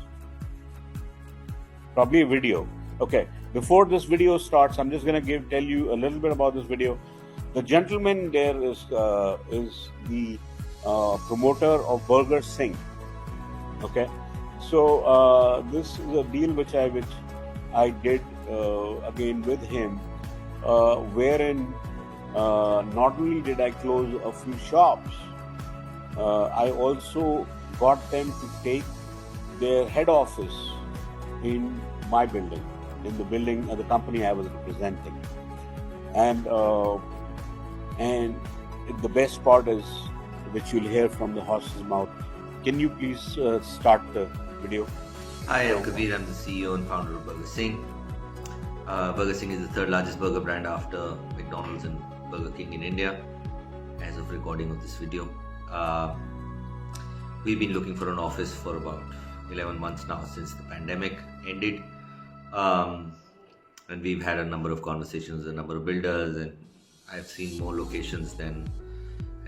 Probably a video. Okay, before this video starts, I'm just going to tell you a little bit about this video. The gentleman there is the promoter of Burger Singh. Okay, so this is a deal which I did again with him, wherein not only did I close a few shops, I also got them to take their head office in my building, in the building of the company I was representing. And the best part is, which you'll hear from the horse's mouth. Can you please start the video? Hi, I'm Kabir. I'm the CEO and founder of Burger Singh. Burger Singh is the third largest burger brand after McDonald's and Burger King in India, as of recording of this video. We've been looking for an office for about 11 months now, since the pandemic ended. And we've had a number of conversations with a number of builders, and I've seen more locations than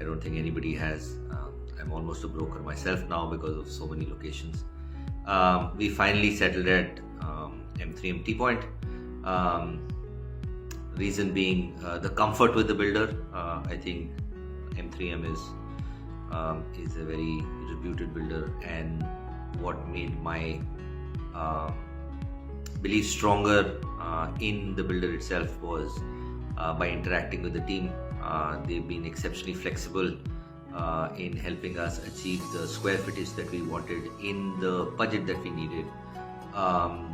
I don't think anybody has. I'm almost a broker myself now because of so many locations. We finally settled at M3M T Point. Reason being the comfort with the builder. I think M3M is a very reputed builder, and what made my belief stronger in the builder itself was by interacting with the team. They've been exceptionally flexible in helping us achieve the square footage that we wanted in the budget that we needed.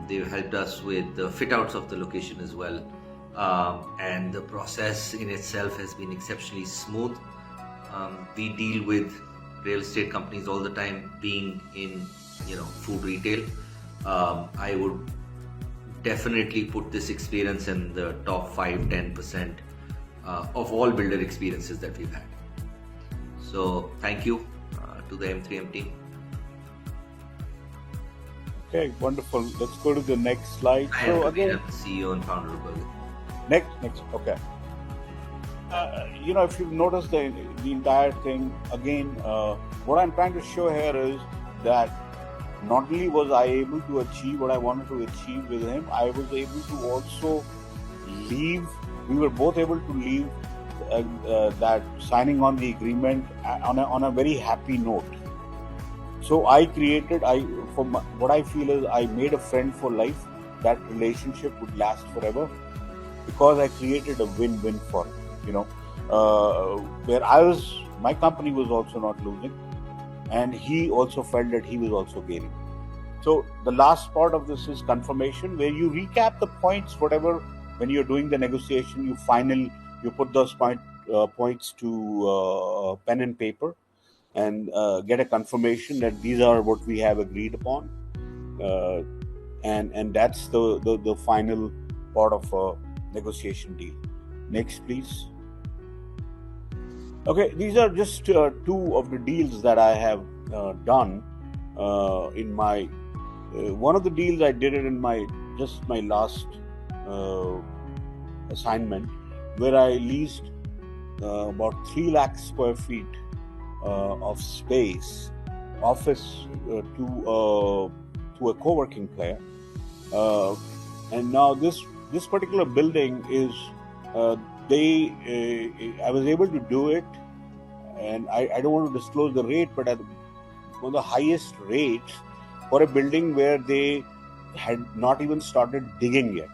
They've helped us with the fit outs of the location as well, and the process in itself has been exceptionally smooth. We deal with real estate companies all the time, being in food retail. I would definitely put this experience in the top 5-10% of all builder experiences that we've had. So thank you to the M3M team. Okay, wonderful. Let's go to the next slide. I am again, I'm the CEO and founder of Burger. Next. Okay. If you've noticed the entire thing, again, what I'm trying to show here is that not only was I able to achieve what I wanted to achieve with him, I was able to also leave. We were both able to leave that signing on the agreement on a very happy note. So what I feel is I made a friend for life. That relationship would last forever because I created a win-win for him. Where my company was also not losing, and he also felt that he was also gaining. So the last part of this is confirmation, where you recap the points, whatever, when you're doing the negotiation, you put those points to pen and paper and get a confirmation that these are what we have agreed upon. And that's the final part of a negotiation deal. Next, please. Okay, these are just two of the deals that I have done in my. One of the deals I did it in my last assignment, where I leased about 3 lakh square feet of space, office to a co-working player, and now this particular building is I was able to do it, and I don't want to disclose the rate, but at one of the highest rates for a building where they had not even started digging yet.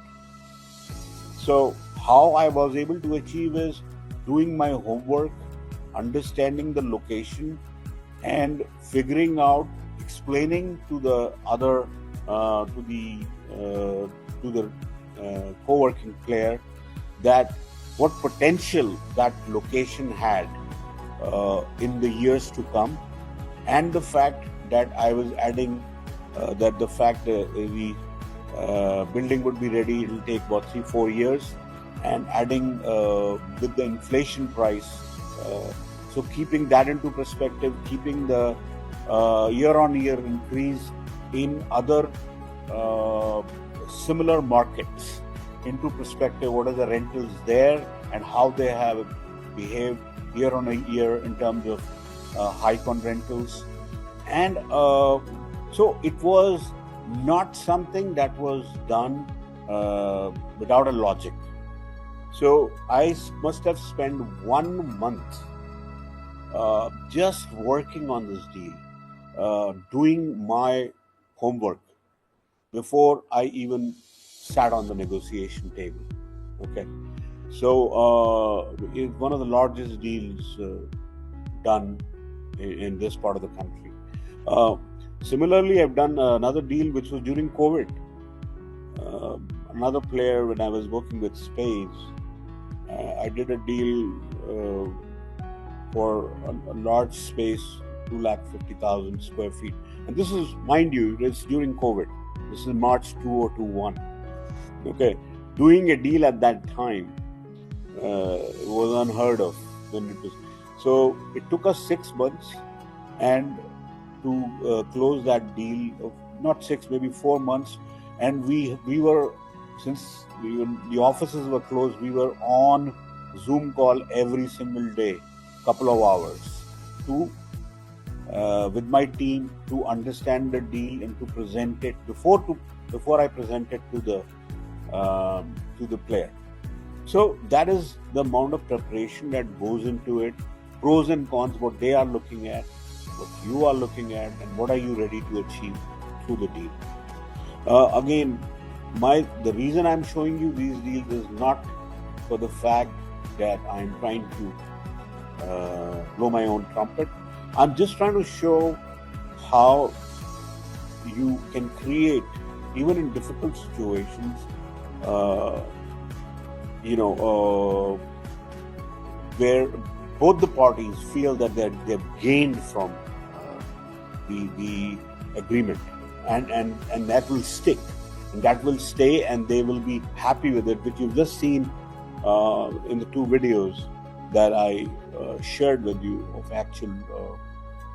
So how I was able to achieve is doing my homework, understanding the location, and figuring out, explaining to the other to the co-working player that what potential that location had in the years to come, and the fact that I was adding that the fact the building would be ready, it will take about 3-4 years, and adding with the inflation price, so keeping that into perspective, keeping the year-on-year increase in other similar markets into perspective, what are the rentals there and how they have behaved year on a year in terms of hike on rentals. And so it was not something that was done without a logic. So I must have spent 1 month just working on this deal, doing my homework before I even sat on the negotiation table. Okay, so it's one of the largest deals done in this part of the country. Similarly, I've done another deal which was during COVID. Another player, when I was working with Spades, I did a deal for a large space, 250,000 square feet. And this is, mind you, it's during COVID. This is March 2021. Okay, doing a deal at that time was unheard of. So it took us 6 months, and to close that deal, of not 6, maybe 4 months, and we were, since the offices were closed, we were on Zoom call every single day, couple of hours, to with my team, to understand the deal and to present it before I present it to the player. So that is the amount of preparation that goes into it, pros and cons, what they are looking at, what you are looking at, and what are you ready to achieve through the deal. Again, the reason I'm showing you these deals is not for the fact that I'm trying to blow my own trumpet. I'm just trying to show how you can create, even in difficult situations, where both the parties feel that they've gained from the agreement, and that will stick, and that will stay, and they will be happy with it, which you've just seen in the 2 videos that I shared with you of actual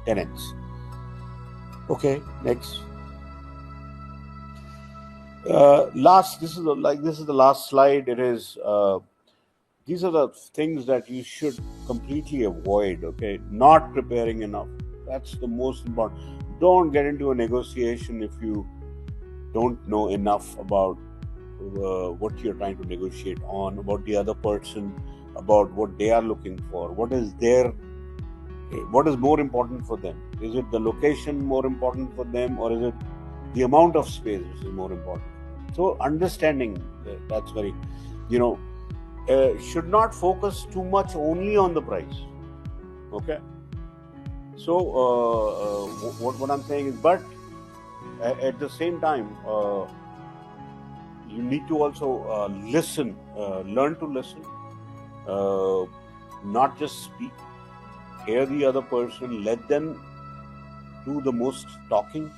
tenants. Okay, next. This is the last slide. It is these are the things that you should completely avoid. Okay, not preparing enough. That's the most important. Don't get into a negotiation if you don't know enough about what you're trying to negotiate on, about the other person, about what they are looking for. What is more important for them? Is it the location more important for them, or is it the amount of space which is more important? So understanding that's very, should not focus too much only on the price. Okay. So what I'm saying is, but at the same time, you need to also listen, learn to listen, not just speak. Hear the other person, let them do the most talking.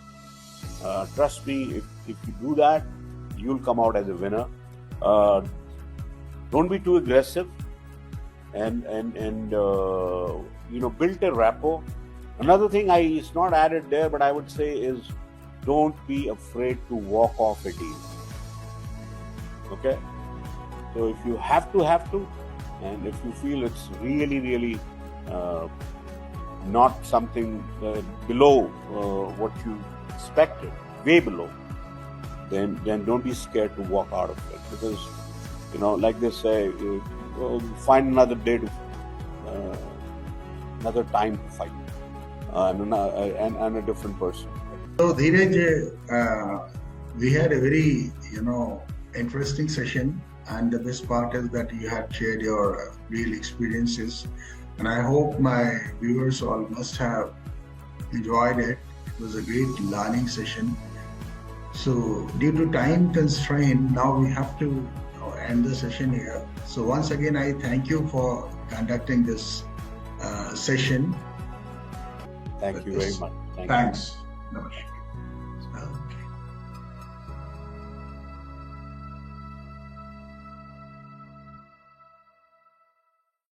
Trust me, if you do that, you'll come out as a winner. Don't be too aggressive, and build a rapport. Another thing it's not added there, but I would say is, don't be afraid to walk off a deal. Okay? So if you have to, and if you feel it's really not something below what you expected, way below, then don't be scared to walk out of it, because like they say, find another day to another time to fight, and a different person. So Dheeraj, we had a very interesting session, and the best part is that you had shared your real experiences, and I hope my viewers all must have enjoyed it. It was a great learning session. So due to time constraint, now we have to end the session here. So once again, I thank you for conducting this session. Thank you very much. Thanks. Namaskar.